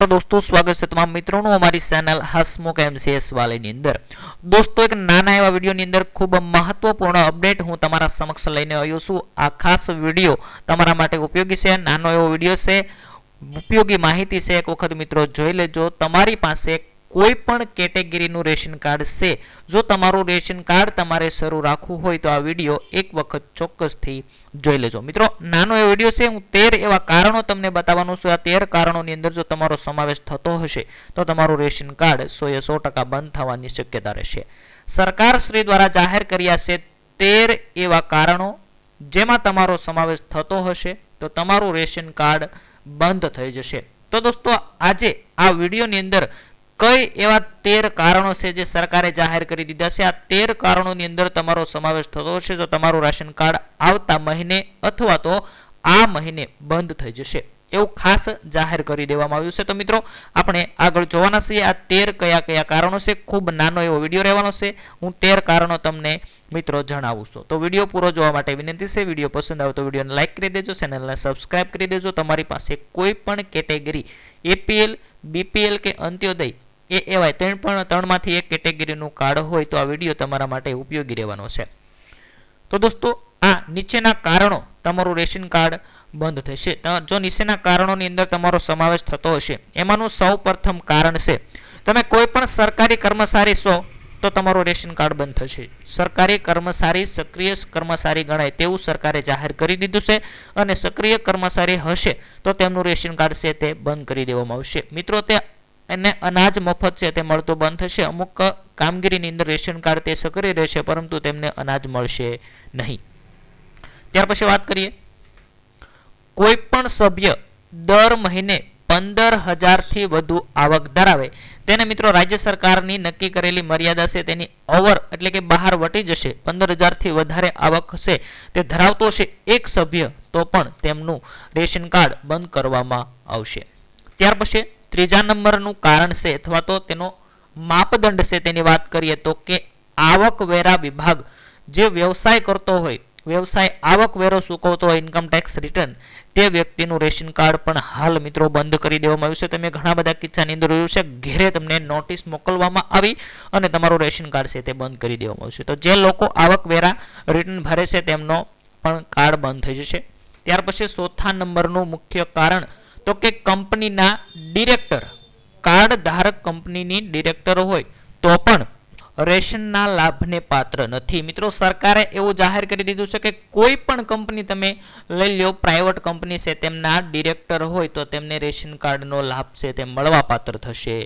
तो दोस्तों स्वागत है तमाम मित्रों अमरी चैनल हसमुख एमसीएस वाले अंदर। दोस्तों एक नाना एवं वीडियो अंदर खूब महत्वपूर्ण अपडेट हूँ तमारा समक्ष लईने आव्यो छुं। आ खास वीडियो तमारा माटे उपयोगी है, नानो एवो वीडियो है, उपयोगी माहिती है। एक वखत मित्रों जोई लेजो। तमारी पासे कोई पण केटेगरीનું रेशन कार्ड છે, જો તમારું રેશન કાર્ડ તમારે શરૂ રાખવું હોય તો આ વિડિયો એક વખત ચોક્કસથી જોઈ લેજો। મિત્રો નાનો એ વિડિયો છે, હું 13 એવા કારણો તમને બતાવવાનો છું। આ 13 કારણોની અંદર જો તમારો સમાવેશ થતો હશે તો તમારું રેશન કાર્ડ 100% બંધ થવાની શક્યતા રહેશે। સરકાર શ્રી દ્વારા જાહેર કર્યા છે 13 એવા કારણો જેમાં તમારો સમાવેશ થતો હશે તો તમારું રેશન કાર્ડ બંધ થઈ જશે। તો દોસ્તો આજે આ વિડિયોની અંદર कई एवं 13 कारणों से जे सरकारे जाहिर करी दीधा छे। आ 13 कारणों नी अंदर तमारो समावेश थतो हशे तो तमारो राशन कार्ड आवता महीने अथवा तो आ महीने बंद थई जशे एवुं खास जाहिर करी देवामां आव्युं छे। तो मित्रों आपणे आगळ जोवाना छीए आ 13 कया कया कारणों छे। खूब नानो एवो विडियो रहेवानो छे। हुं 13 कारणों तमने मित्रों जणावुं छुं। तो विडियो पूरो जोवा माटे विनंती छे। विडियो पसंद आवे तो विडियोने लाइक करी देजो, चेनलने सब्सक्राइब करी देजो। तमारी पासे कोई पण केटेगरी एपीएल बीपीएल के अंत्योदय एवाय त्रण मांथी एक केटेगरीनुं कार्ड होय तो आ विडियो तमारा माटे उपयोगी रहेवानो छे। तो दोस्तों आ नीचेना कारणों तमारुं रेशन कार्ड बंध थशे। जो नीचेना कारणोनी अंदर तमारो समावेश थतो हशे एमानुं सौप्रथम कारण छे तमे कोई पण सरकारी कर्मचारी छो तो तमारो रेशन कार्ड बंध थशे। सरकारी कर्मचारी सक्रिय कर्मचारी गणाय तेवुं सरकारे जाहेर करी दीधुं छे अने सक्रिय कर्मचारी हशे तो तेमनुं रेशन कार्ड छे ते बंध करी देवामां आवशे। मित्रों ते અને અનાજ મફત છે તે મળતો બંધ થશે। અમુક કામગીરીની અંદર રેશન કાર્ડ તે સક્રિય રહેશે પરંતુ તેમને અનાજ મળશે નહીં। ત્યાર પછી વાત કરીએ કોઈ પણ સભ્ય દર મહિને 15,000 થી વધુ આવક ધરાવે તેને મિત્રો રાજ્ય સરકારની નક્કી કરેલી મર્યાદા છે તેની ઓવર એટલે કે બહાર વટી જશે। 15,000 થી વધારે આવક છે તે ધરાવતો છે એક સભ્ય તો પણ તેમનું રેશન કાર્ડ બંધ કરવામાં આવશે। ત્યાર પછી ત્રીજા નંબરનું કારણ છે અથવા તો તેનો માપદંડ છે તેની વાત કરીએ તો કે આવકવેરા વિભાગ જે વ્યવસાય કરતો હોય, વ્યવસાય આવકવેરો ચૂકવતો હોય, ઇન્કમ ટેક્સ રિટર્ન, તે વ્યક્તિનું રેશન કાર્ડ પણ હાલ મિત્રો બંધ કરી દેવામાં આવ્યું છે। તમે ઘણા બધા કિસ્સાની અંદર જોયું છે ઘરે તમને નોટિસ મોકલવામાં આવી અને તમારું રેશન કાર્ડ છે તે બંધ કરી દેવામાં આવ્યું છે। તો જે લોકો આવકવેરા રિટર્ન ભરે છે તેમનો પણ કાર્ડ બંધ થઈ જશે। ત્યાર પછી ચોથા નંબરનું મુખ્ય કારણ तो कि कंपनी ना डिरेक्टर कार्ड धारक कंपनी नी डिरेक्टर होय तो पण रेशन ना लाभ ने पात्र नथी। मित्रों सरकारे एवं जाहिर करी दीधुं छे कि कोई पण कंपनी तमे लई ल्यो, प्राइवेट कंपनी छे तेमना डिरेक्टर होय तो तेमने रेशन कार्ड नो लाभ छे ते मळवा पात्र थशे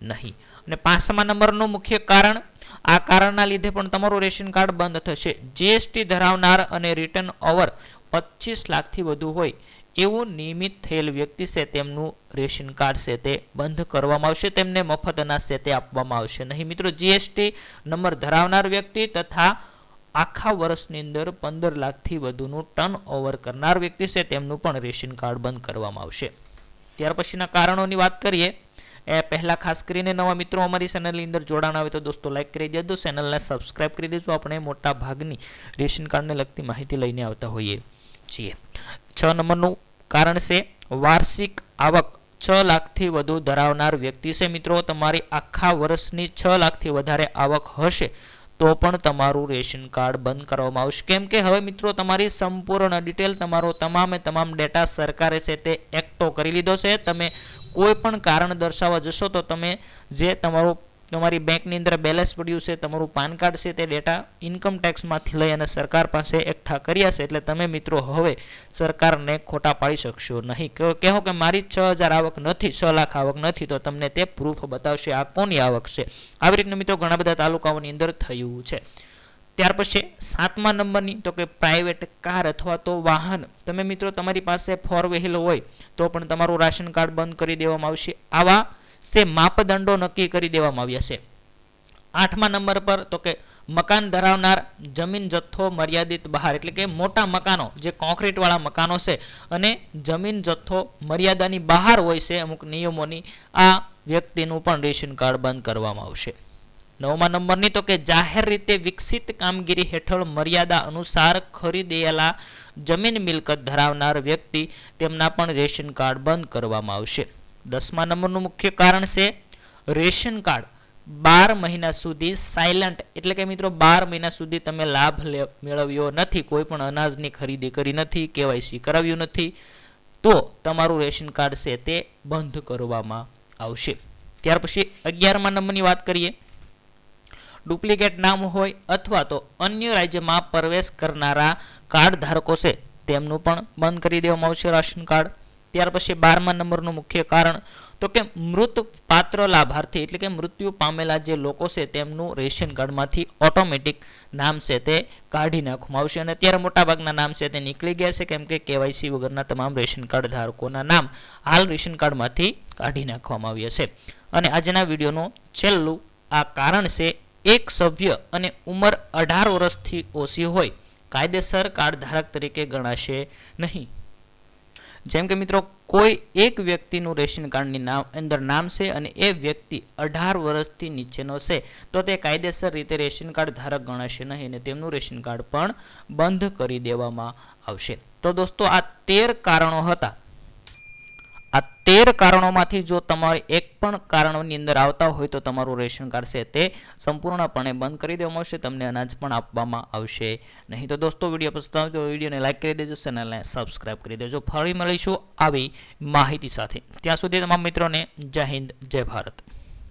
नहीं। अने पांचमा नंबरनुं मुख्य कारण आ कारणना लीधे पण तमारुं रेशन कार्ड बंध थशे। जीएसटी धरावनार अने रिटर्न ओवर 25 लाख थी वधु होय એવું નિયમિત થયેલ વ્યક્તિ છે તેમનું રેશન કાર્ડ છે તે બંધ કરવામાં આવશે। તેમને મફત અનાજ છે તે આપવામાં આવશે નહીં। મિત્રો જીએસટી નંબર ધરાવનાર વ્યક્તિ તથા આખા વર્ષની અંદર 15 લાખથી વધુનું ટર્ન ઓવર કરનાર વ્યક્તિ છે તેમનું પણ રેશન કાર્ડ બંધ કરવામાં આવશે। ત્યાર પછીના કારણોની વાત કરીએ એ પહેલા ખાસ કરીને નવા મિત્રો અમારી ચેનલની અંદર જોડાણ આવે તો દોસ્તો લાઈક કરી દેજો, ચેનલને સબસ્ક્રાઇબ કરી દેજો। આપણે મોટા ભાગની રેશન કાર્ડને લગતી માહિતી લઈને આવતા હોઈએ છીએ। 6 નંબરનું કારણ છે વાર્ષિક આવક 6 લાખથી વધુ ધરાવનાર વ્યક્તિ છે। મિત્રો તમારી આખા વર્ષની 6 લાખથી વધારે આવક હશે તો પણ તમારું રેશન કાર્ડ બંધ કરવામાં આવશે। કેમ કે હવે મિત્રો તમારી સંપૂર્ણ ડિટેલ તમારો તમામે તમામ ડેટા સરકારે છે તે એકઠો કરી લીધો છે। તમે કોઈ પણ કારણ દર્શાવવા જશો તો તમે જે તમારી બેંકની અંદર બેલેન્સ પડ્યું છે, તમારું પાન કાર્ડ છે તે ડેટા ઇન્કમ ટેક્સમાંથી લઈ અને સરકાર પાસે એકઠા કર્યા છે એટલે તમે મિત્રો હવે સરકારને ખોટા પાડી શકશો નહીં। કહો કે મારી 6,000 આવક નથી, 6 લાખ આવક નથી તો તમને તે પ્રૂફ બતાવશે આ કોની આવક છે। આવી રીતના મિત્રો ઘણા બધા તાલુકાઓની અંદર થયું છે। ત્યાર પછી 7મા નંબરની તો કે પ્રાઇવેટ કાર અથવા તો વાહન, તમે મિત્રો તમારી પાસે 4 વ્હીલ હોય તો પણ તમારું રાશન કાર્ડ બંધ કરી દેવામાં આવશે। આવા से मापदंडो नक्की करी देवामां आव्या छे। 8मा नंबर पर तो के मकान धरावनार जमीन जत्थो मर्यादित बहार એટલે કે મોટા મકાનો જે કોન્ક્રીટ વાળા મકાનો છે અને જમીન જથ્થો મર્યાદાની બહાર હોય છે અમુક નિયમોની, આ વ્યક્તિનું પણ રેશન કાર્ડ બંધ કરવામાં આવશે। 9મા નંબરની તો કે જાહેર રીતે વિકસિત કામગીરી હેઠળ મર્યાદા અનુસાર ખરીદેલા જમીન મિલકત ધરાવનાર વ્યક્તિ તેમના પણ રેશન કાર્ડ બંધ કરવામાં આવશે। 10મા નંબરનું મુખ્ય કારણ છે રેશન કાર્ડ 12 મહિના સુધી સાયલન્ટ, એટલે કે મિત્રો 12 મહિના સુધી તમે લાભ મેળવ્યો નથી, કોઈ પણ અનાજની ખરીદી કરી નથી, કેવાયસી કરાવ્યું નથી, તો તમારું રેશન કાર્ડ છે તે બંધ કરવામાં આવશે. ત્યાર પછી 11મા નંબરની વાત કરીએ, ડુપ્લિકેટ નામ હોય અથવા તો અન્ય રાજ્યમાં પ્રવેશ કરનારા કાર્ડ ધારકો છે તેમનું પણ બંધ કરી દેવામાં આવશે રાશન કાર્ડ. ત્યાર પછી 12મા નંબરનું મુખ્ય કારણ તો કે મૃત પાત્ર લાભાર્થી, એટલે કે મૃત્યુ પામેલા જે લોકો છે તેમનું રેશન કાર્ડમાંથી ઓટોમેટિક નામ છે તે કાઢી નાખવામાં આવશે. અને અત્યારે મોટાભાગના નામ છે તે નીકળી ગયા છે, કેમ કે કેવાયસી વગરના તમામ રેશન કાર્ડ ધારકોના નામ હાલ રેશન કાર્ડમાંથી કાઢી નાખવામાં આવ્યા છે. અને આજના વિડીયોનું છેલ્લું આ કારણ છે, એક સભ્ય અને ઉંમર 18 વર્ષથી ઓછી હોય કાયદેસર કાર્ડ ધારક તરીકે ગણાશે નહીં. જેમ કે મિત્રો કોઈ એક વ્યક્તિનું રેશન કાર્ડની અંદર નામ છે અને એ વ્યક્તિ 18 વર્ષથી નીચેનો છે તો તે કાયદેસર રીતે રેશન કાર્ડ ધારક ગણાશે નહીં અને તેમનું રેશન કાર્ડ પણ બંધ કરી દેવામાં આવશે. તો દોસ્તો આ 13 કારણો હતા. આ 13 કારણોમાંથી જો તમારે એક પણ કારણોની અંદર આવતા હોય તો તમારું રેશન કાર્ડ છે તે સંપૂર્ણપણે બંધ કરી દેવામાં આવશે, તમને અનાજ પણ આપવામાં આવશે નહીં. તો દોસ્તો વિડીયો પસંદ આવે તો વિડીયોને લાઈક કરી દેજો, ચેનલને સબસ્ક્રાઇબ કરી દેજો. ફરી મળીશું આવી માહિતી સાથે. ત્યાં સુધી તમામ મિત્રોને જય હિન્દ, જય ભારત.